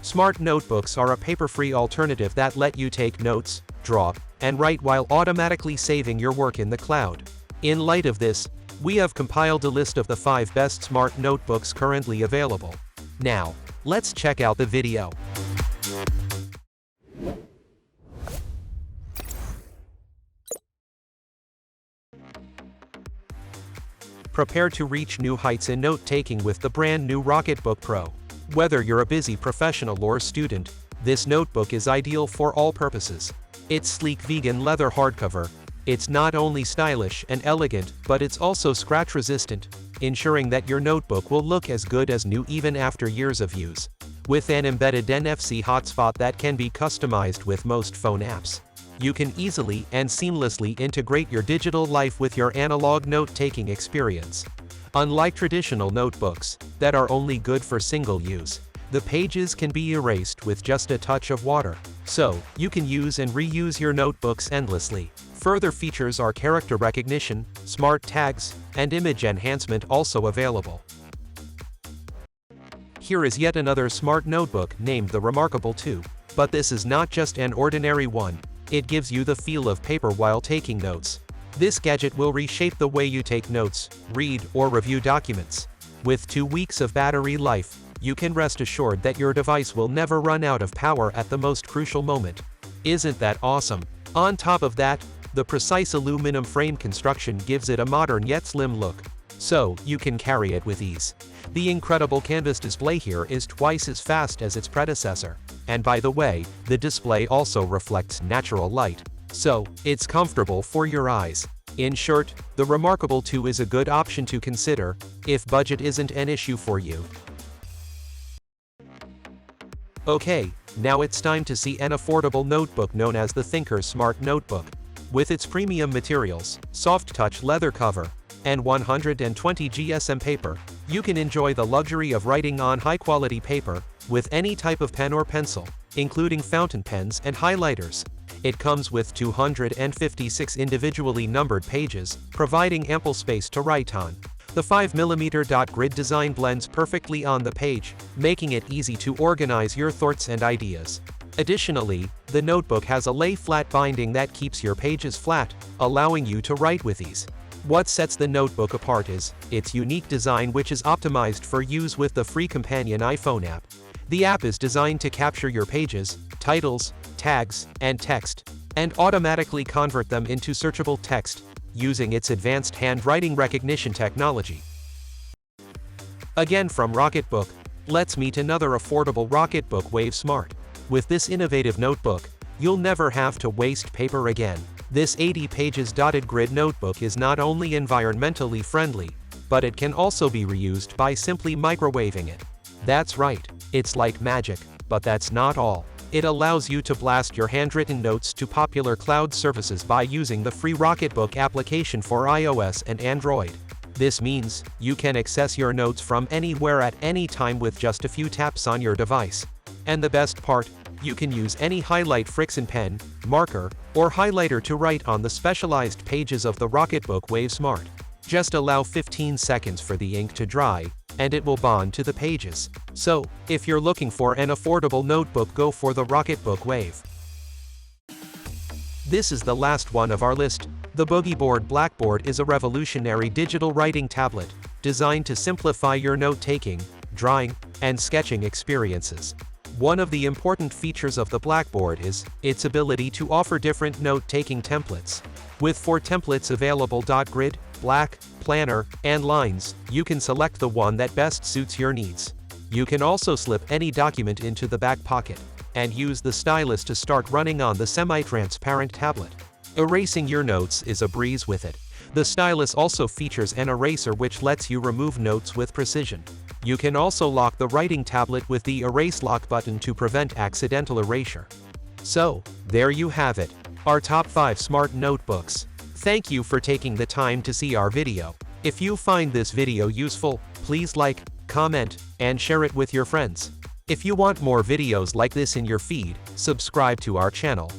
Smart notebooks are a paper-free alternative that let you take notes, draw, and write while automatically saving your work in the cloud. In light of this, we have compiled a list of the 5 best smart notebooks currently available. Now, let's check out the video. Prepare to reach new heights in note-taking with the brand new Rocketbook Pro. Whether you're a busy professional or student, this notebook is ideal for all purposes. Its sleek vegan leather hardcover. It's not only stylish and elegant, but it's also scratch-resistant, ensuring that your notebook will look as good as new even after years of use. With an embedded NFC hotspot that can be customized with most phone apps, you can easily and seamlessly integrate your digital life with your analog note-taking experience. Unlike traditional notebooks, that are only good for single use, the pages can be erased with just a touch of water, so you can use and reuse your notebooks endlessly. Further features are character recognition, smart tags, and image enhancement also available. Here is yet another smart notebook named the Remarkable 2. But this is not just an ordinary one. It gives you the feel of paper while taking notes. This gadget will reshape the way you take notes, read, or review documents. With 2 weeks of battery life, you can rest assured that your device will never run out of power at the most crucial moment. Isn't that awesome? On top of that, the precise aluminum frame construction gives it a modern yet slim look, so you can carry it with ease. The incredible canvas display here is twice as fast as its predecessor. And by the way, the display also reflects natural light, so it's comfortable for your eyes. In short, the Remarkable 2 is a good option to consider if budget isn't an issue for you. Okay, now it's time to see an affordable notebook known as the Thinker Smart Notebook. With its premium materials, soft-touch leather cover, and 120 GSM paper, you can enjoy the luxury of writing on high-quality paper with any type of pen or pencil, including fountain pens and highlighters. It comes with 256 individually numbered pages, providing ample space to write on. The 5mm dot grid design blends perfectly on the page, making it easy to organize your thoughts and ideas. Additionally, the notebook has a lay-flat binding that keeps your pages flat, allowing you to write with ease. What sets the notebook apart is its unique design, which is optimized for use with the free companion iPhone app. The app is designed to capture your pages, titles, tags, and text, and automatically convert them into searchable text, using its advanced handwriting recognition technology. Again from Rocketbook, let's meet another affordable Rocketbook Wave Smart. With this innovative notebook, you'll never have to waste paper again. This 80 pages dotted grid notebook is not only environmentally friendly, but it can also be reused by simply microwaving it. That's right, it's like magic, but that's not all. It allows you to blast your handwritten notes to popular cloud services by using the free Rocketbook application for iOS and Android. This means you can access your notes from anywhere at any time with just a few taps on your device. And the best part, you can use any highlight friction pen, marker, or highlighter to write on the specialized pages of the Rocketbook Wave Smart. Just allow 15 seconds for the ink to dry, and it will bond to the pages. So, if you're looking for an affordable notebook, go for the Rocketbook Wave. This is the last one of our list. The Boogieboard Blackboard is a revolutionary digital writing tablet, designed to simplify your note-taking, drawing, and sketching experiences. One of the important features of the Blackboard is its ability to offer different note-taking templates. With 4 templates available: grid, black, planner, and lines, you can select the one that best suits your needs. You can also slip any document into the back pocket and use the stylus to start running on the semi-transparent tablet. Erasing your notes is a breeze with it. The stylus also features an eraser which lets you remove notes with precision. You can also lock the writing tablet with the Erase Lock button to prevent accidental erasure. So, there you have it, our top 5 smart notebooks. Thank you for taking the time to see our video. If you find this video useful, please like, comment, and share it with your friends. If you want more videos like this in your feed, subscribe to our channel.